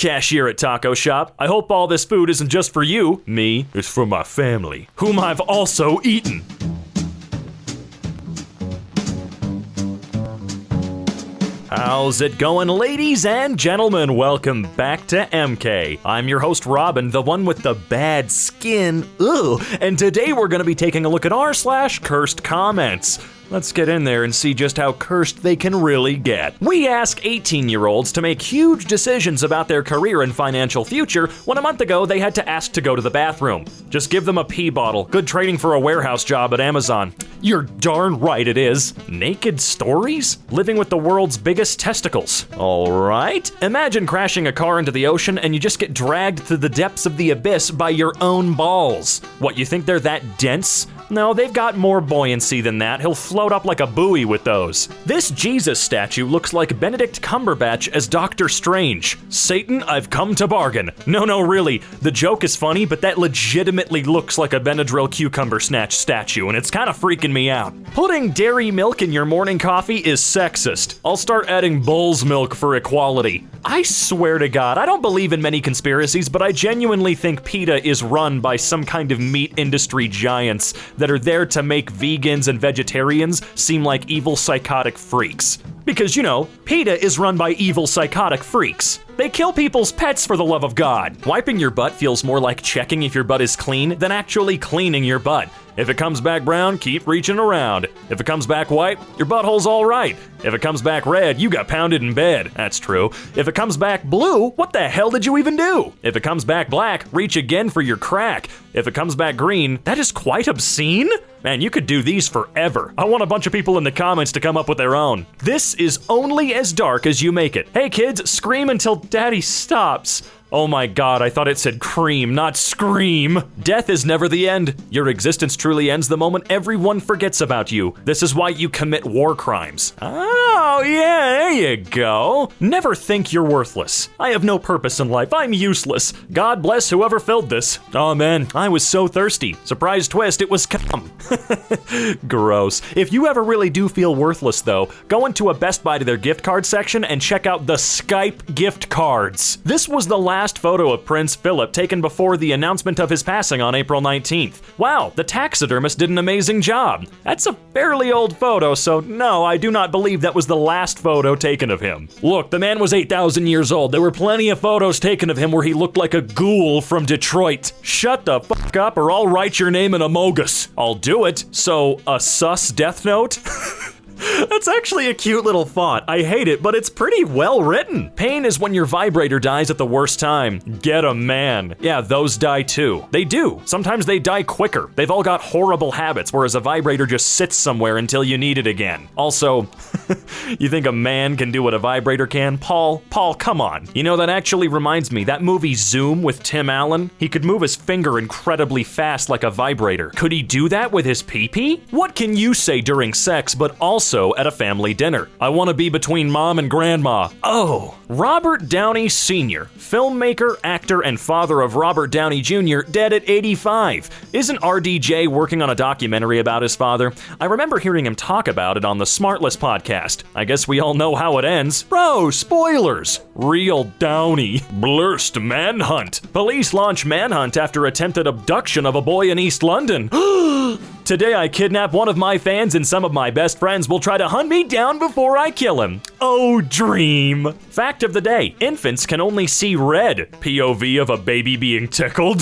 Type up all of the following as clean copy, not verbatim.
cashier at taco shop. I hope all this food isn't just for you. Me, it's for my family, whom I've also eaten. How's it going, ladies and gentlemen? Welcome back to EmKay. I'm your host, Robin, the one with the bad skin. Ugh. And today we're going to be taking a look at r/cursed comments. Let's get in there and see just how cursed they can really get. We ask 18-year-olds to make huge decisions about their career and financial future when a month ago they had to ask to go to the bathroom. Just give them a pee bottle. Good training for a warehouse job at Amazon. You're darn right it is. Naked stories? Living with the world's biggest testicles. All right. Imagine crashing a car into the ocean and you just get dragged to the depths of the abyss by your own balls. What, you think they're that dense? No, they've got more buoyancy than that. He'll float up like a buoy with those. This Jesus statue looks like Benedict Cumberbatch as Doctor Strange. Satan, I've come to bargain. No, really. The joke is funny, but that legitimately looks like a Benadryl cucumber snatch statue, and it's kind of freaking me out. Putting dairy milk in your morning coffee is sexist. I'll start adding bull's milk for equality. I swear to God, I don't believe in many conspiracies, but I genuinely think PETA is run by some kind of meat industry giants that are there to make vegans and vegetarians seem like evil psychotic freaks. Because, you know, PETA is run by evil psychotic freaks. They kill people's pets for the love of God. Wiping your butt feels more like checking if your butt is clean than actually cleaning your butt. If it comes back brown, keep reaching around. If it comes back white, your butthole's all right. If it comes back red, you got pounded in bed. That's true. If it comes back blue, what the hell did you even do? If it comes back black, reach again for your crack. If it comes back green, that is quite obscene. Man, you could do these forever. I want a bunch of people in the comments to come up with their own. This is only as dark as you make it. Hey kids, scream until daddy stops. Oh my God, I thought it said cream, not scream. Death is never the end. Your existence truly ends the moment everyone forgets about you. This is why you commit war crimes. Oh yeah, there you go. Never think you're worthless. I have no purpose in life. I'm useless. God bless whoever filled this. Oh man, I was so thirsty. Surprise twist, it was cum. Gross. If you ever really do feel worthless though, go into a Best Buy to their gift card section and check out the Skype gift cards. This was the last photo of Prince Philip taken before the announcement of his passing on April 19th. Wow, the taxidermist did an amazing job. That's a fairly old photo, so no, I do not believe that was the last photo taken of him. Look, the man was 8,000 years old. There were plenty of photos taken of him where he looked like a ghoul from Detroit. Shut the fuck up or I'll write your name in Amogus. I'll do it. So, a sus death note? That's actually a cute little font. I hate it, but it's pretty well written. Pain is when your vibrator dies at the worst time. Get a man. Yeah, those die too. They do. Sometimes they die quicker. They've all got horrible habits, whereas a vibrator just sits somewhere until you need it again. Also, you think a man can do what a vibrator can? Paul, come on. You know, that actually reminds me, that movie Zoom with Tim Allen, he could move his finger incredibly fast like a vibrator. Could he do that with his pee-pee? What can you say during sex, but also at a family dinner? I want to be between mom and grandma. Oh, Robert Downey Sr., filmmaker, actor, and father of Robert Downey Jr., dead at 85. Isn't RDJ working on a documentary about his father? I remember hearing him talk about it on the Smartless podcast. I guess we all know how it ends. Bro, spoilers. Real Downey. Blurst manhunt. Police launch manhunt after attempted abduction of a boy in East London. Today I kidnap one of my fans and some of my best friends will try to hunt me down before I kill him. Oh, dream. Fact of the day, infants can only see red. POV of a baby being tickled.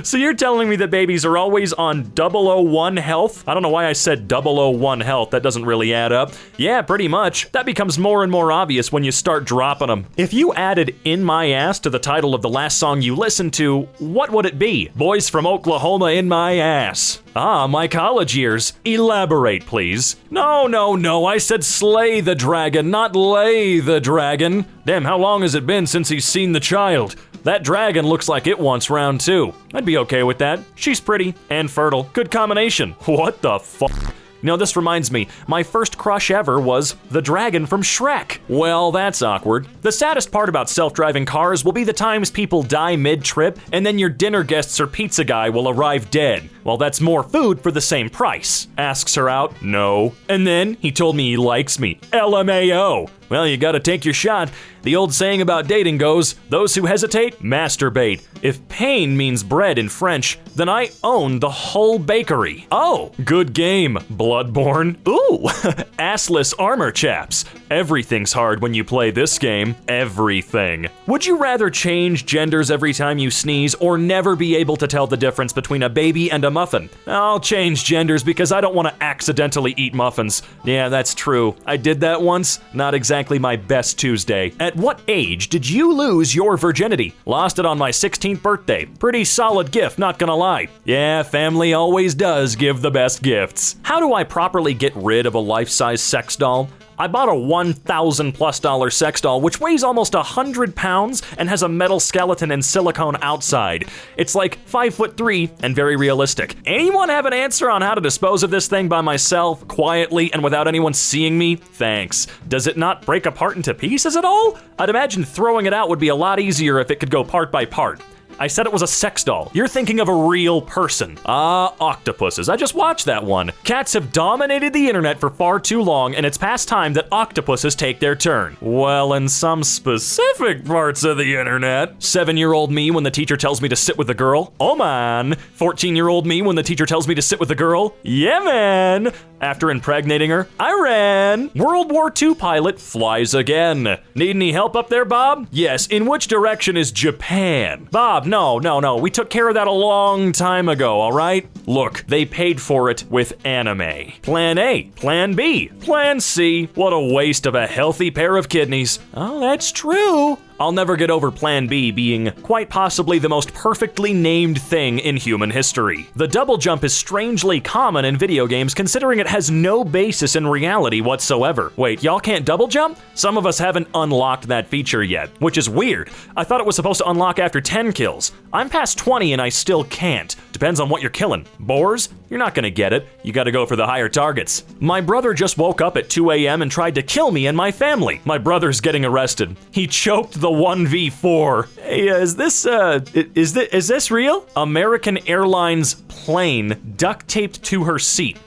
So you're telling me that babies are always on 001 health? I don't know why I said 001 health, that doesn't really add up. Yeah, pretty much. That becomes more and more obvious when you start dropping them. If you added In My Ass to the title of the last song you listened to, what would it be? Boys from Oklahoma in my ass. Ah, my college years. Elaborate, please. No, I said slay the dragon, not lay the dragon. Damn, how long has it been since he's seen the child? That dragon looks like it wants round two. I'd be okay with that. She's pretty and fertile. Good combination. What the fuck? You know, this reminds me, my first crush ever was the dragon from Shrek. Well, that's awkward. The saddest part about self-driving cars will be the times people die mid-trip and then your dinner guests or pizza guy will arrive dead. Well, that's more food for the same price. Asks her out, no. And then he told me he likes me. LMAO. Well, you gotta take your shot. The old saying about dating goes, those who hesitate, masturbate. If pain means bread in French, then I own the whole bakery. Oh, good game, Bloodborne. Ooh, assless armor chaps. Everything's hard when you play this game. Everything. Would you rather change genders every time you sneeze or never be able to tell the difference between a baby and a muffin? I'll change genders because I don't want to accidentally eat muffins. Yeah, that's true. I did that once. Not exactly my best Tuesday. At what age did you lose your virginity? Lost it on my 16th birthday. Pretty solid gift, not gonna lie. Yeah, family always does give the best gifts. How do I properly get rid of a life-size sex doll? I bought a $1,000+ sex doll, which weighs almost 100 pounds and has a metal skeleton and silicone outside. It's like 5'3" and very realistic. Anyone have an answer on how to dispose of this thing by myself, quietly, and without anyone seeing me? Thanks. Does it not break apart into pieces at all? I'd imagine throwing it out would be a lot easier if it could go part by part. I said it was a sex doll. You're thinking of a real person. Ah, octopuses. I just watched that one. Cats have dominated the internet for far too long, and it's past time that octopuses take their turn. Well, in some specific parts of the internet. 7-year-old me when the teacher tells me to sit with a girl. Oh man. 14-year-old me when the teacher tells me to sit with a girl. Yeah, man. After impregnating her, I ran. World War II pilot flies again. Need any help up there, Bob? Yes, in which direction is Japan? Bob, no. We took care of that a long time ago, all right? Look, they paid for it with anime. Plan A, Plan B, Plan C. What a waste of a healthy pair of kidneys. Oh, that's true. I'll never get over Plan B being quite possibly the most perfectly named thing in human history. The double jump is strangely common in video games considering it has no basis in reality whatsoever. Wait, y'all can't double jump? Some of us haven't unlocked that feature yet, which is weird. I thought it was supposed to unlock after 10 kills. I'm past 20 and I still can't. Depends on what you're killing. Boars? You're not gonna get it. You gotta go for the higher targets. My brother just woke up at 2 a.m. and tried to kill me and my family. My brother's getting arrested. He choked the 1v4. Hey, is this real? American Airlines plane duct taped to her seat.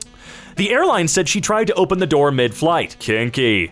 The airline said she tried to open the door mid-flight. Kinky.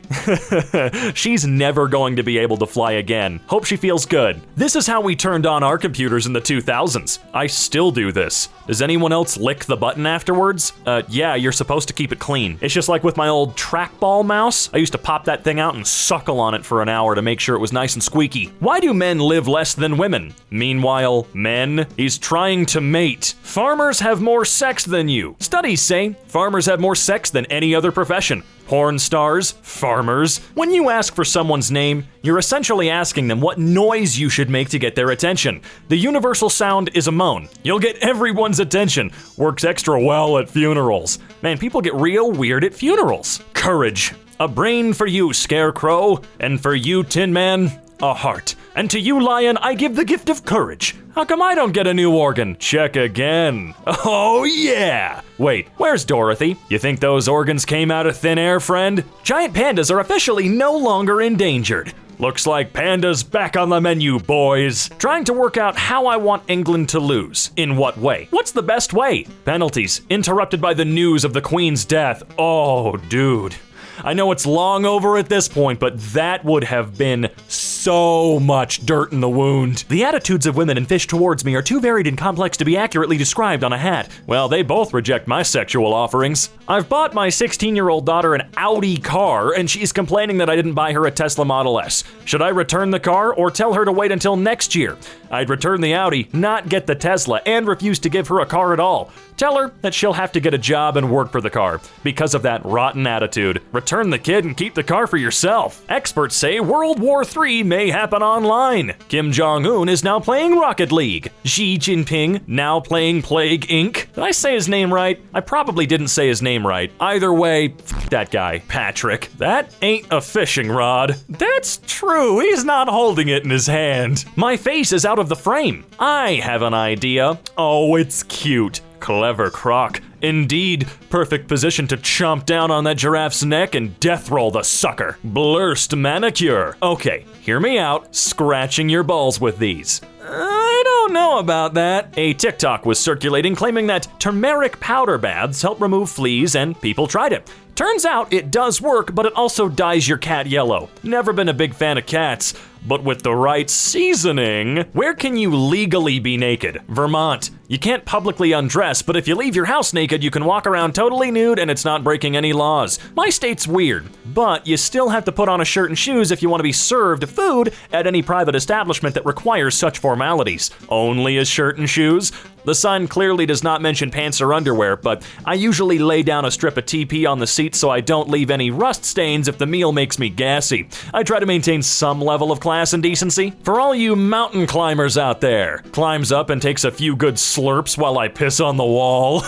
She's never going to be able to fly again. Hope she feels good. This is how we turned on our computers in the 2000s. I still do this. Does anyone else lick the button afterwards? Yeah, you're supposed to keep it clean. It's just like with my old trackball mouse. I used to pop that thing out and suckle on it for an hour to make sure it was nice and squeaky. Why do men live less than women? Meanwhile, men, he's trying to mate. Farmers have more sex than you. Studies say farmers have more sex than any other profession. Porn stars, farmers. When you ask for someone's name, you're essentially asking them what noise you should make to get their attention. The universal sound is a moan. You'll get everyone's attention. Works extra well at funerals. Man, people get real weird at funerals. Courage. A brain for you, Scarecrow. And for you, Tin Man, a heart. And to you, Lion, I give the gift of courage. How come I don't get a new organ? Check again. Oh yeah! Wait, where's Dorothy? You think those organs came out of thin air, friend? Giant pandas are officially no longer endangered. Looks like pandas back on the menu, boys. Trying to work out how I want England to lose. In what way? What's the best way? Penalties. Interrupted by the news of the Queen's death. Oh, dude. I know it's long over at this point, but that would have been so much dirt in the wound. The attitudes of women and fish towards me are too varied and complex to be accurately described on a hat. Well, they both reject my sexual offerings. I've bought my 16-year-old daughter an Audi car, and she's complaining that I didn't buy her a Tesla Model S. Should I return the car or tell her to wait until next year? I'd return the Audi, not get the Tesla, and refuse to give her a car at all. Tell her that she'll have to get a job and work for the car because of that rotten attitude. Return the kid and keep the car for yourself. Experts say World War III may happen online. Kim Jong-un is now playing Rocket League. Xi Jinping now playing Plague Inc. Did I say his name right? I probably didn't say his name right. Either way, that guy, Patrick. That ain't a fishing rod. That's true, he's not holding it in his hand. My face is out of the frame. I have an idea. Oh, it's cute. Clever croc. Indeed, perfect position to chomp down on that giraffe's neck and death roll the sucker. Blurst manicure. Okay, hear me out, scratching your balls with these. I don't don't know about that. A TikTok was circulating claiming that turmeric powder baths help remove fleas, and people tried it. Turns out it does work, but it also dyes your cat yellow. Never been a big fan of cats, but with the right seasoning. Where can you legally be naked? Vermont. You can't publicly undress, but if you leave your house naked, you can walk around totally nude and it's not breaking any laws. My state's weird, but you still have to put on a shirt and shoes if you want to be served food at any private establishment that requires such formalities. Only a shirt and shoes? The sign clearly does not mention pants or underwear, but I usually lay down a strip of TP on the seat so I don't leave any rust stains if the meal makes me gassy. I try to maintain some level of class and decency. For all you mountain climbers out there, climbs up and takes a few good slurps while I piss on the wall.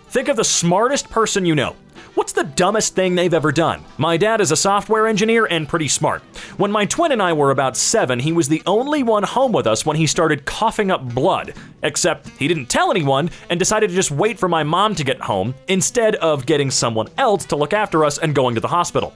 Think of the smartest person you know. What's the dumbest thing they've ever done? My dad is a software engineer and pretty smart. When my twin and I were about 7, he was the only one home with us when he started coughing up blood. Except he didn't tell anyone and decided to just wait for my mom to get home instead of getting someone else to look after us and going to the hospital.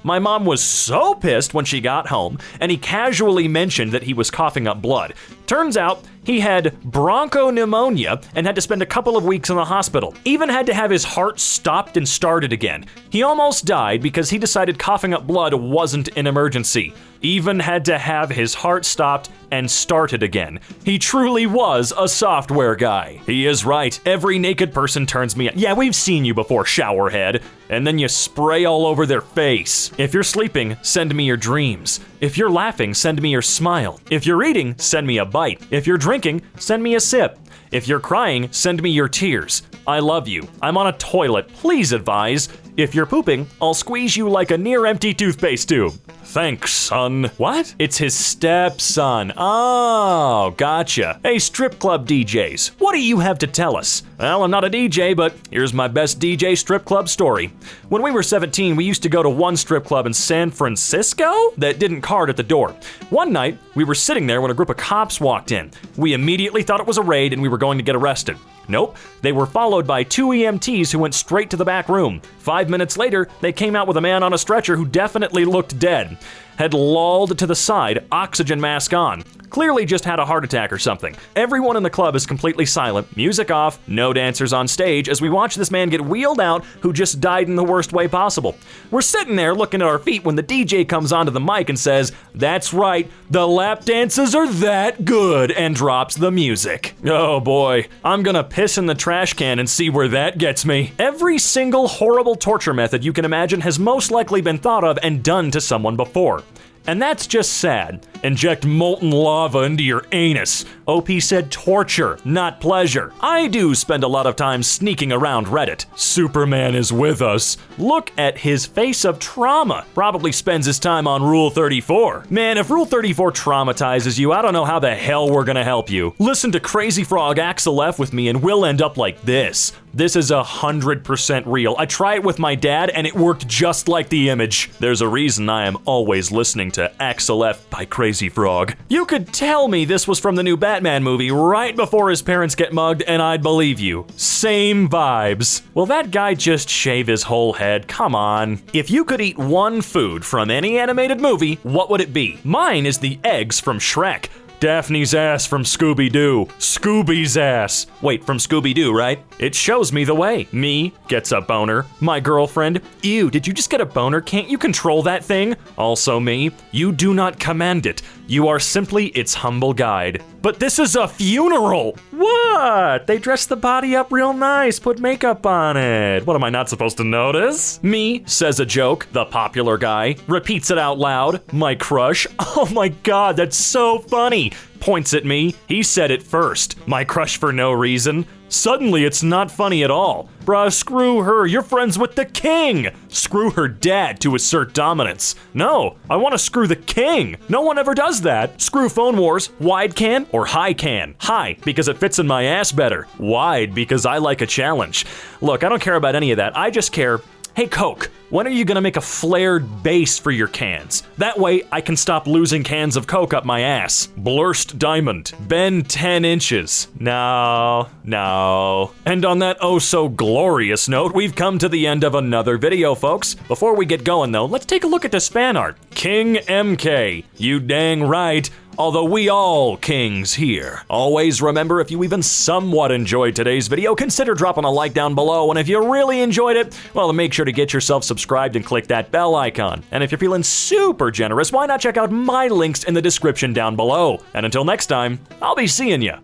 My mom was so pissed when she got home, and he casually mentioned that he was coughing up blood. Turns out, he had bronchopneumonia and had to spend a couple of weeks in the hospital. Even had to have his heart stopped and started again. He almost died because he decided coughing up blood wasn't an emergency. Even had to have his heart stopped and started again. He truly was a software guy. He is right. Every naked person turns me on. Yeah, we've seen you before, showerhead. And then you spray all over their face. If you're sleeping, send me your dreams. If you're laughing, send me your smile. If you're eating, send me a bite. If you're drinking, send me a sip. If you're crying, send me your tears. I love you. I'm on a toilet. Please advise. If you're pooping, I'll squeeze you like a near-empty toothpaste tube. Thanks, son. What? It's his stepson. Oh, gotcha. Hey, strip club DJs, what do you have to tell us? Well, I'm not a DJ, but here's my best DJ strip club story. When we were 17, we used to go to one strip club in San Francisco that didn't card at the door. One night, we were sitting there when a group of cops walked in. We immediately thought it was a raid and we were going to get arrested. Nope, they were followed by 2 EMTs who went straight to the back room. 5 minutes later, they came out with a man on a stretcher who definitely looked dead. Had lolled to the side, oxygen mask on. Clearly just had a heart attack or something. Everyone in the club is completely silent, music off, no dancers on stage as we watch this man get wheeled out who just died in the worst way possible. We're sitting there looking at our feet when the DJ comes onto the mic and says, "That's right, the lap dances are that good," and drops the music. Oh boy, I'm gonna piss in the trash can and see where that gets me. Every single horrible torture method you can imagine has most likely been thought of and done to someone before. And that's just sad. Inject molten lava into your anus. OP said torture, not pleasure. I do spend a lot of time sneaking around Reddit. Superman is with us. Look at his face of trauma. Probably spends his time on Rule 34. Man, if Rule 34 traumatizes you, I don't know how the hell we're gonna help you. Listen to Crazy Frog Axel F with me and we'll end up like this. This is 100% real. I tried it with my dad and it worked just like the image. There's a reason I am always listening to Axel F by Crazy Frog. You could tell me this was from the new Batman movie right before his parents get mugged and I'd believe you. Same vibes. Will that guy just shave his whole head? Come on. If you could eat one food from any animated movie, what would it be? Mine is the eggs from Shrek. Daphne's ass from Scooby-Doo. Scooby's ass. Wait, from Scooby-Doo, right? It shows me the way. Me gets a boner. My girlfriend, ew, did you just get a boner? Can't you control that thing? Also me, you do not command it. You are simply its humble guide. But this is a funeral! What? They dressed the body up real nice, put makeup on it. What am I not supposed to notice? Me says a joke, the popular guy, repeats it out loud, my crush. Oh my god, that's so funny. Points at me, he said it first. My crush for no reason. Suddenly it's not funny at all. Bruh, screw her, you're friends with the king! Screw her dad to assert dominance. No, I want to screw the king. No one ever does that. Screw Phone Wars, wide can or high can? High, because it fits in my ass better. Wide, because I like a challenge. Look, I don't care about any of that, I just care, hey Coke, When are you gonna make a flared base for your cans? That way I can stop losing cans of Coke up my ass. Blurst diamond. Bend 10 inches. No. And on that oh so glorious note, we've come to the end of another video, folks. Before we get going though, let's take a look at this fan art. King EmKay. You dang right. Although we all kings here. Always remember, if you even somewhat enjoyed today's video, consider dropping a like down below, and if you really enjoyed it, well, then make sure to get yourself subscribed and click that bell icon. And if you're feeling super generous, why not check out my links in the description down below? And until next time, I'll be seeing ya.